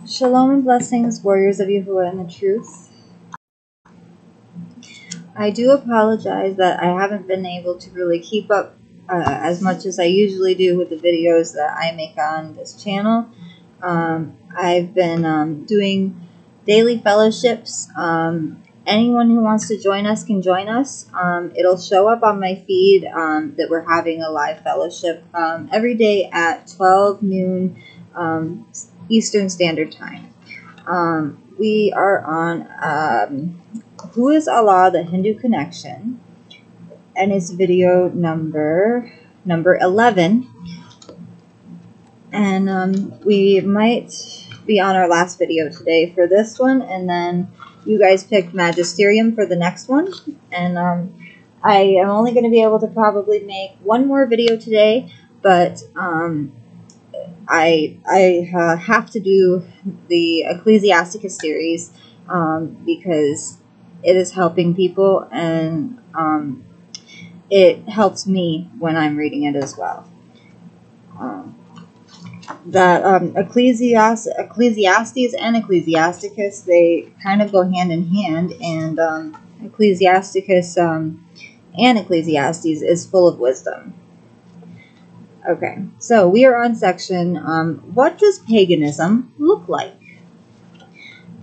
Shalom and blessings, warriors of Yahuah and the truth. I do apologize that I haven't been able to really keep up as much as I usually do with the videos that I make on this channel. I've been doing daily fellowships. Anyone who wants to join us can join us. It'll show up on my feed that we're having a live fellowship every day at 12 noon Eastern Standard Time. We are on Who is Allah, the Hindu Connection, and it's video number 11. And we might be on our last video today for this one, and then you guys picked Magisterium for the next one. And I am only going to be able to probably make one more video today, but I have to do the Ecclesiasticus series because it is helping people, and it helps me when I'm reading it as well. Ecclesiastes and Ecclesiasticus, they kind of go hand in hand, and Ecclesiasticus and Ecclesiastes is full of wisdom. Okay, so we are on section, what does paganism look like?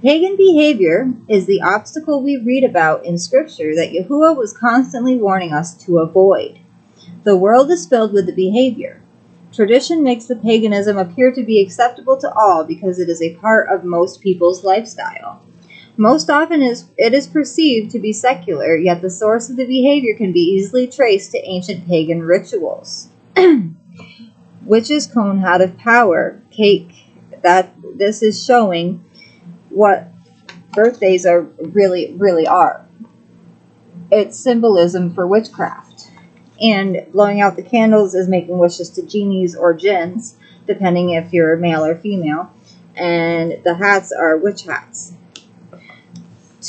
Pagan behavior is the obstacle we read about in Scripture that Yahuah was constantly warning us to avoid. The world is filled with the behavior. Tradition makes the paganism appear to be acceptable to all because it is a part of most people's lifestyle. Most often it is perceived to be secular, yet the source of the behavior can be easily traced to ancient pagan rituals. Witches' cone had of power, cake, that this is showing what birthdays are really are. It's symbolism for witchcraft. And blowing out the candles is making wishes to genies or jinns, depending if you're male or female. And the hats are witch hats.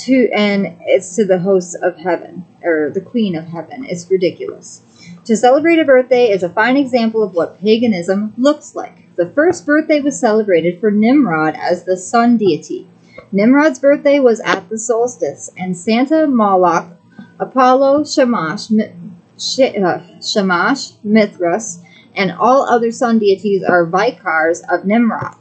And it's to the host of heaven, or the queen of heaven. It's ridiculous. To celebrate a birthday is a fine example of what paganism looks like. The first birthday was celebrated for Nimrod as the sun deity. Nimrod's birthday was at the solstice, and Santa, Moloch, Apollo, Shamash, Mithras, and all other sun deities are vicars of Nimrod.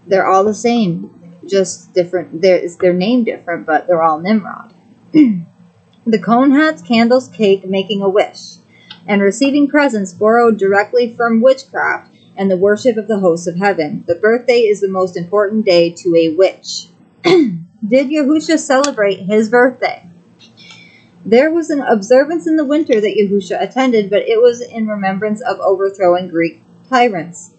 They're all the same, just different. They're named different, but they're all Nimrod. The cone hats, candles, cake, making a wish, and receiving presents borrowed directly from witchcraft and the worship of the hosts of heaven. The birthday is the most important day to a witch. Did Yahusha celebrate his birthday? There was an observance in the winter that Yahusha attended, but it was in remembrance of overthrowing Greek tyrants.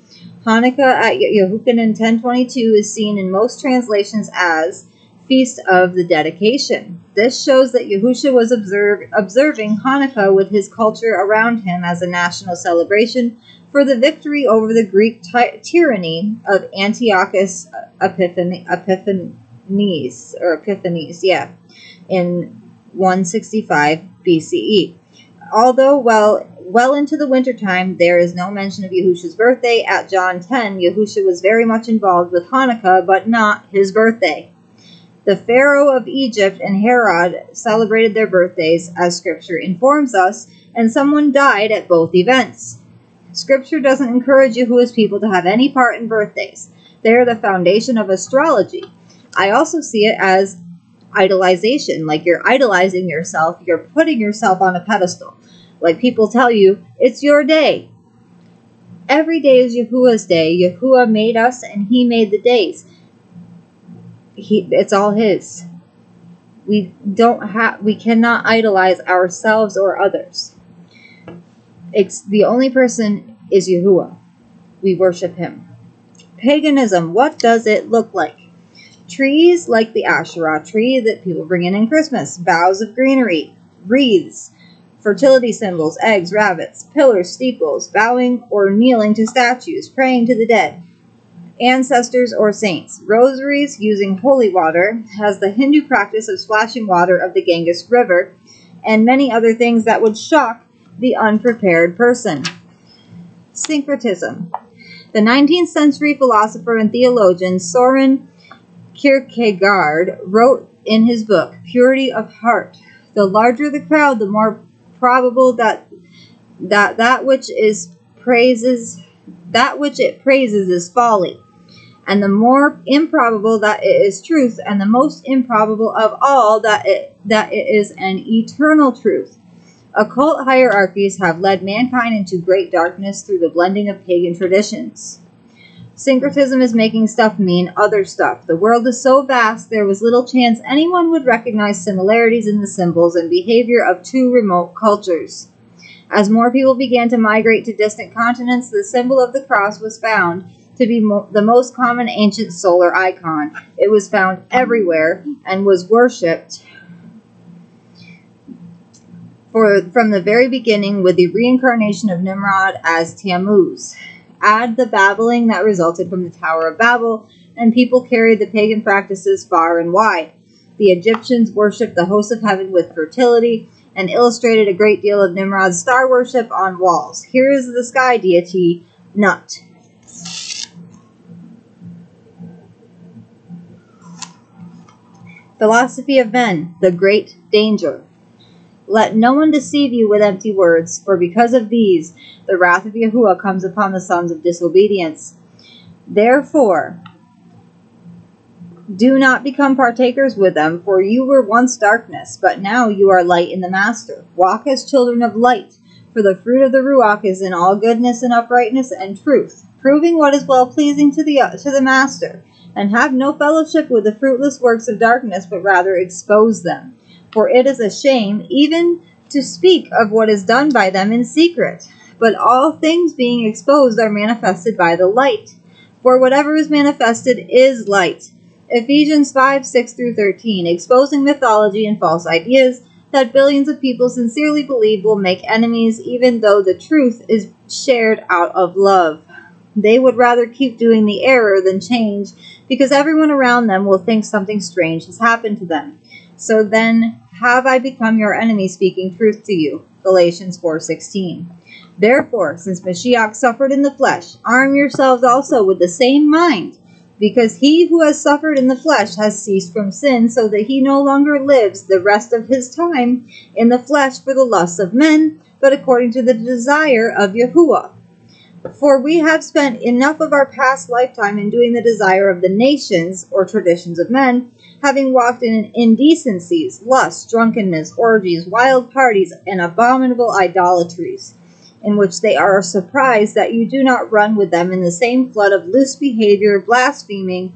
Hanukkah at Yahuchanan 1022 is seen in most translations as Feast of the Dedication. This shows that Yahusha was observing Hanukkah with his culture around him as a national celebration for the victory over the Greek tyranny of Antiochus Epiphanes, in 165 BCE. Although well into the wintertime, there is no mention of Yahusha's birthday. At John 10, Yahusha was very much involved with Hanukkah, but not his birthday. The Pharaoh of Egypt and Herod celebrated their birthdays, as Scripture informs us, and someone died at both events. Scripture doesn't encourage Yahuah's people to have any part in birthdays. They are the foundation of astrology. I also see it as idolization, like you're idolizing yourself, you're putting yourself on a pedestal. Like people tell you, it's your day. Every day is Yahuah's day. Yahuah made us and he made the days. It's all his. We cannot idolize ourselves or others. The only person is Yahuah. We worship him. Paganism, what does it look like? Trees like the Asherah tree that people bring in Christmas, boughs of greenery, wreaths, fertility symbols, eggs, rabbits, pillars, steeples, bowing or kneeling to statues, praying to the dead, ancestors or saints, rosaries using holy water, has the Hindu practice of splashing water of the Ganges River, and many other things that would shock the unprepared person. Syncretism. The 19th century philosopher and theologian Soren Kierkegaard wrote in his book, Purity of Heart, the larger the crowd, the more probable that which it praises is folly, and the more improbable that it is truth, and the most improbable of all that it is an eternal truth. Occult hierarchies have led mankind into great darkness through the blending of pagan traditions. Syncretism is making stuff mean other stuff. The world is so vast, there was little chance anyone would recognize similarities in the symbols and behavior of two remote cultures. As more people began to migrate to distant continents, the symbol of the cross was found to be the most common ancient solar icon. It was found everywhere and was worshipped from the very beginning, with the reincarnation of Nimrod as Tammuz. Add the babbling that resulted from the Tower of Babel, and people carried the pagan practices far and wide. The Egyptians worshipped the host of heaven with fertility, and illustrated a great deal of Nimrod's star worship on walls. Here is the sky deity, Nut. Philosophy of men, the great danger. Let no one deceive you with empty words, for because of these, the wrath of Yahuah comes upon the sons of disobedience. Therefore, do not become partakers with them, for you were once darkness, but now you are light in the Master. Walk as children of light, for the fruit of the Ruach is in all goodness and uprightness and truth, proving what is well-pleasing to the Master. And have no fellowship with the fruitless works of darkness, but rather expose them. For it is a shame even to speak of what is done by them in secret. But all things being exposed are manifested by the light. For whatever is manifested is light. Ephesians 5:6-13, exposing mythology and false ideas that billions of people sincerely believe will make enemies, even though the truth is shared out of love. They would rather keep doing the error than change, because everyone around them will think something strange has happened to them. So then, have I become your enemy speaking truth to you? Galatians 4:16. Therefore, since Mashiach suffered in the flesh, arm yourselves also with the same mind, because he who has suffered in the flesh has ceased from sin, so that he no longer lives the rest of his time in the flesh for the lusts of men, but according to the desire of Yahuah. For we have spent enough of our past lifetime in doing the desire of the nations, or traditions of men, having walked in indecencies, lusts, drunkenness, orgies, wild parties, and abominable idolatries, in which they are surprised that you do not run with them in the same flood of loose behavior, blaspheming,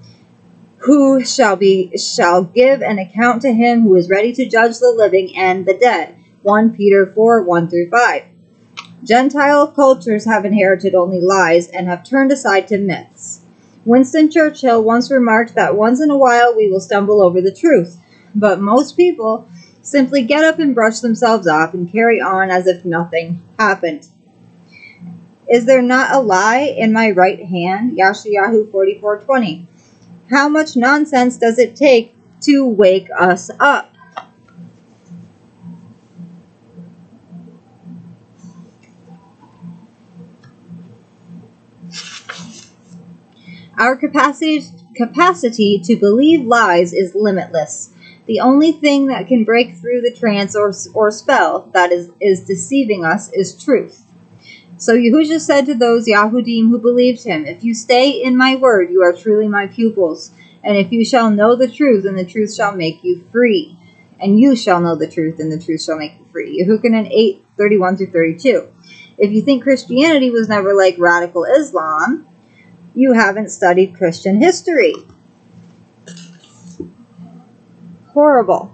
who shall give an account to him who is ready to judge the living and the dead. 1 Peter 4:1-5. Gentile cultures have inherited only lies and have turned aside to myths. Winston Churchill once remarked that once in a while we will stumble over the truth, but most people simply get up and brush themselves off and carry on as if nothing happened. Is there not a lie in my right hand? Yashayahu 44:20. How much nonsense does it take to wake us up? Our capacity to believe lies is limitless. The only thing that can break through the trance or spell that is deceiving us is truth. So YAHUSHA said to those Yahudim who believed him, if you stay in my word, you are truly my pupils. And if you shall know the truth, and the truth shall make you free. And you shall know the truth, and the truth shall make you free. Yahuchanan 8:31-32. If you think Christianity was never like radical Islam, you haven't studied Christian history. Horrible.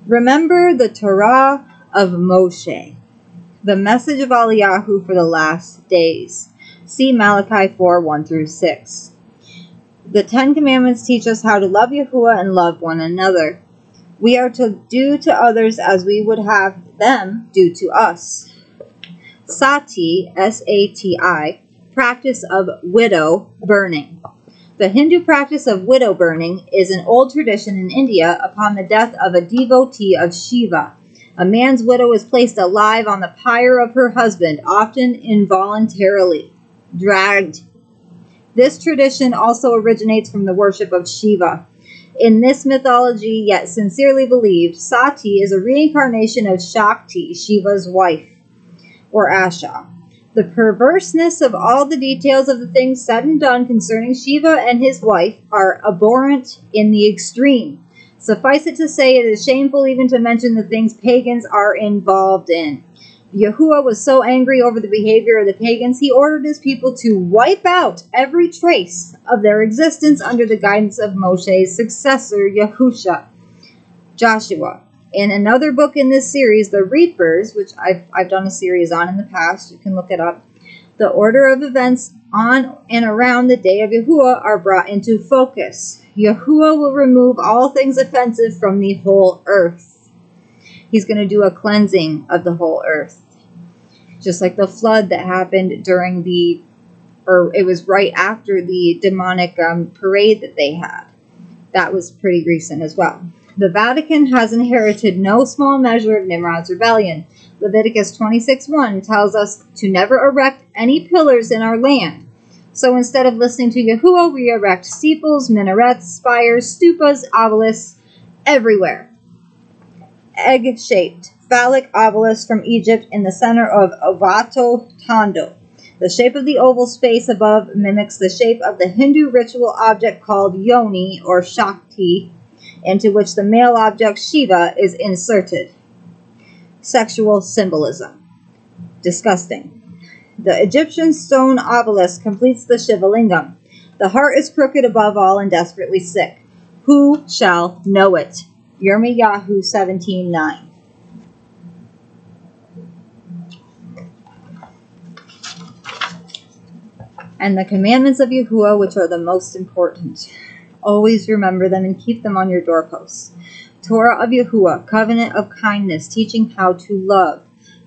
Remember the Torah of Moshe, the message of Eliyahu for the last days. See Malachi 4:1-6. The 10 Commandments teach us how to love Yahuah and love one another. We are to do to others as we would have them do to us. SATI, S-A-T-I, practice of widow burning. The Hindu practice of widow burning is an old tradition in India upon the death of a devotee of Shiva, A man's widow is placed alive on the pyre of her husband, often involuntarily dragged. This tradition also originates from the worship of Shiva. In this mythology, yet sincerely believed, Sati is a reincarnation of Shakti, Shiva's wife, or Asha. The perverseness of all the details of the things said and done concerning Shiva and his wife are abhorrent in the extreme. Suffice it to say, it is shameful even to mention the things pagans are involved in. Yahuah was so angry over the behavior of the pagans, he ordered his people to wipe out every trace of their existence under the guidance of Moshe's successor, Yahusha, Joshua. In another book in this series, The Reapers, which I've done a series on in the past, you can look it up, the order of events on and around the day of Yahuah are brought into focus. Yahuah will remove all things offensive from the whole earth. He's going to do a cleansing of the whole earth. Just like the flood that happened during it was right after the demonic parade that they had. That was pretty recent as well. The Vatican has inherited no small measure of Nimrod's rebellion. Leviticus 26:1 tells us to never erect any pillars in our land. So instead of listening to Yahuah, we erect steeples, minarets, spires, stupas, obelisks, everywhere. Egg-shaped phallic obelisk from Egypt in the center of Ovato Tondo. The shape of the oval space above mimics the shape of the Hindu ritual object called Yoni or Shakti, into which the male object Shiva is inserted. Sexual symbolism. Disgusting. The Egyptian stone obelisk completes the Shiva lingam. The heart is crooked above all and desperately sick. Who shall know it? Yirmiyahu 17:9. And the commandments of Yahuah, which are the most important. Always remember them and keep them on your doorposts. Torah of Yahuah, covenant of kindness, teaching how to love.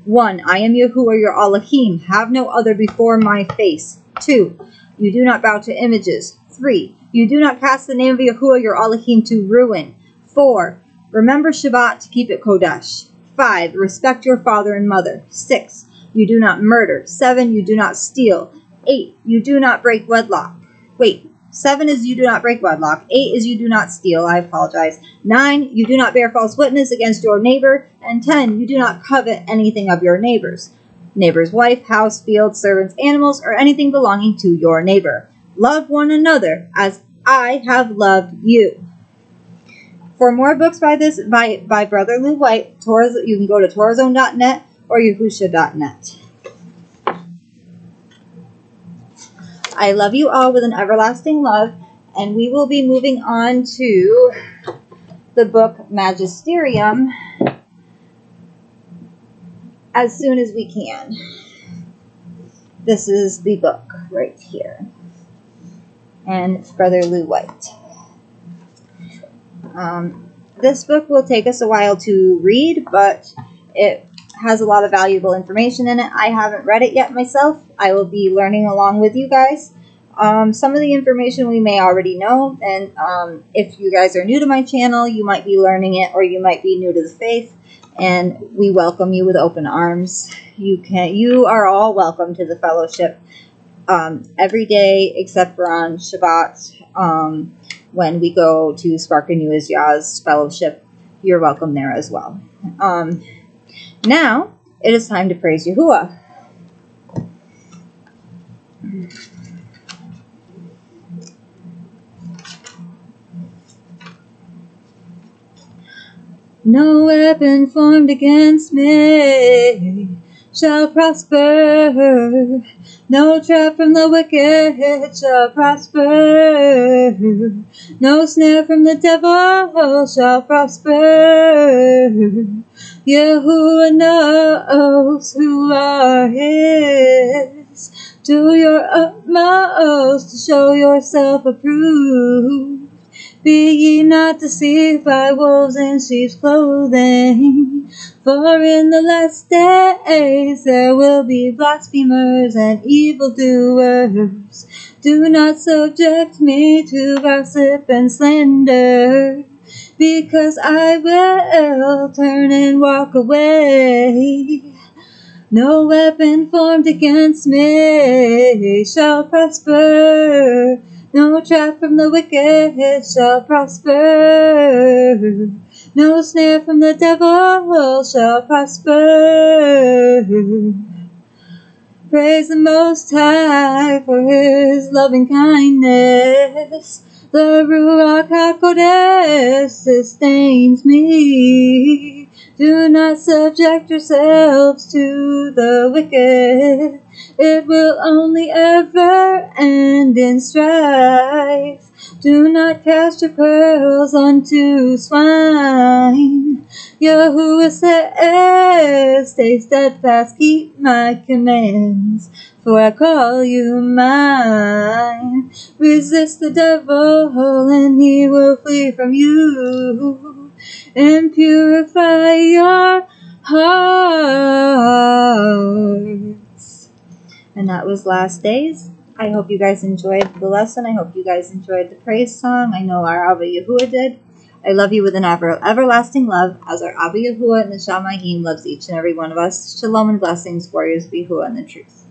1. I am Yahuah, your Elohim. Have no other before my face. 2. You do not bow to images. 3. You do not cast the name of Yahuah, your Elohim, to ruin. 4. Remember Shabbat to keep it Kodesh. 5. Respect your father and mother. 6. You do not murder. 7. You do not steal. 8. You do not break wedlock. 7 is you do not break wedlock. 8 is you do not steal. I apologize. 9. You do not bear false witness against your neighbor. And 10. You do not covet anything of your neighbor's wife, house, field, servants, animals, or anything belonging to your neighbor. Love one another as I have loved you. For more books by Brother Lou White, you can go to TorahZone.net or Yahusha.net. I love you all with an everlasting love, and we will be moving on to the book Magisterium as soon as we can. This is the book right here, and it's Brother Lou White. This book will take us a while to read, but it has a lot of valuable information in it. I haven't read it yet myself. I will be learning along with you guys. Some of the information we may already know, and if you guys are new to my channel, you might be learning it, or you might be new to the faith, and we welcome you with open arms. You are all welcome to the fellowship every day except for on Shabbat, when we go to Spark and Yah's fellowship. You're welcome there as well. Now, it is time to praise Yahuah. No weapon formed against me shall prosper. No trap from the wicked shall prosper. No snare from the devil shall prosper. Yahuah knows who are his. Do your utmost to show yourself approved. Be ye not deceived by wolves in sheep's clothing. For in the last days there will be blasphemers and evildoers. Do not subject me to gossip and slander. because I will turn and walk away. No weapon formed against me shall prosper. No trap from the wicked shall prosper. No snare from the devil shall prosper. Praise the Most High for His loving kindness. The Ruach HaKodesh sustains me. Do not subject yourselves to the wicked. It will only ever end in strife. Do not cast your pearls unto swine. Yahuah says, stay steadfast, keep my commands, for I call you mine. Resist the devil, and he will flee from you, and purify your hearts. And that was Last Days. I hope you guys enjoyed the lesson. I hope you guys enjoyed the praise song. I know our Abba Yahuah did. I love you with an everlasting love, as our Abba Yahuah and the Shamayim loves each and every one of us. Shalom and blessings, warriors of Yahuah and the truth.